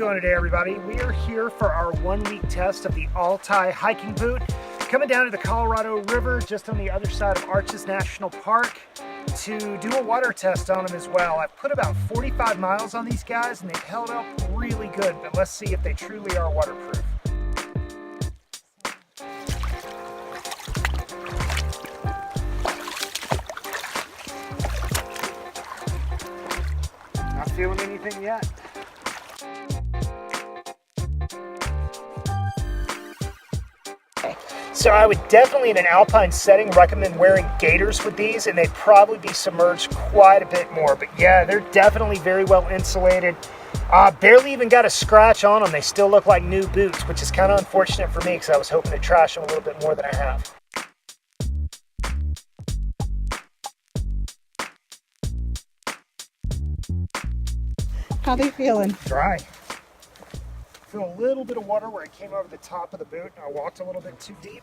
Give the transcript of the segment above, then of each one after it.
going today, everybody? We are here for our 1-week test of the Altai hiking boot. Coming down to the Colorado River, just on the other side of Arches National Park, to do a water test on them as well. I've put about 45 miles on these guys and they've held up really good, but let's see if they truly are waterproof. Not feeling anything yet. So I would definitely, in an alpine setting, recommend wearing gaiters with these, and they'd probably be submerged quite a bit more. But yeah, they're definitely very well insulated. Barely even got a scratch on them. They still look like new boots, which is kind of unfortunate for me because I was hoping to trash them a little bit more than I have. How they feeling? Dry. Feel a little bit of water where it came over the top of the boot. I walked a little bit too deep.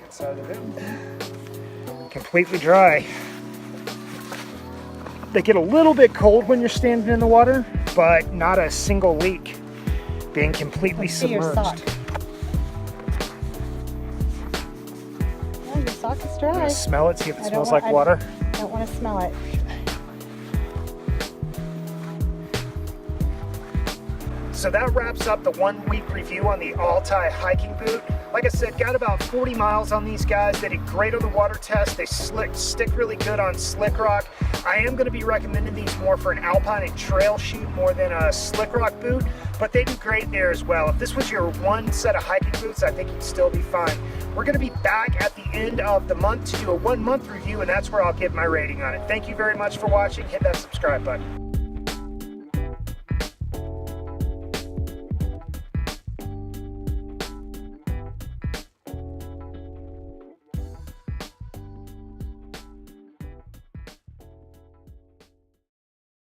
Inside of the boot. Completely dry. They get a little bit cold when you're standing in the water, but not a single leak. Being completely submerged. Your sock is dry. Smell it, see if it smells like water. I don't want to smell it. So that wraps up the 1-week review on the Altai hiking boot. Like I said, got about 40 miles on these guys. They did great on the water test. They stick really good on slick rock. I am going to be recommending these more for an alpine and trail shoot more than a slick rock boot, but they do great there as well. If this was your one set of hiking boots, I think you'd still be fine. We're going to be back at the end of the month to do a 1-month review, and that's where I'll give my rating on it. Thank you very much for watching. Hit that subscribe button.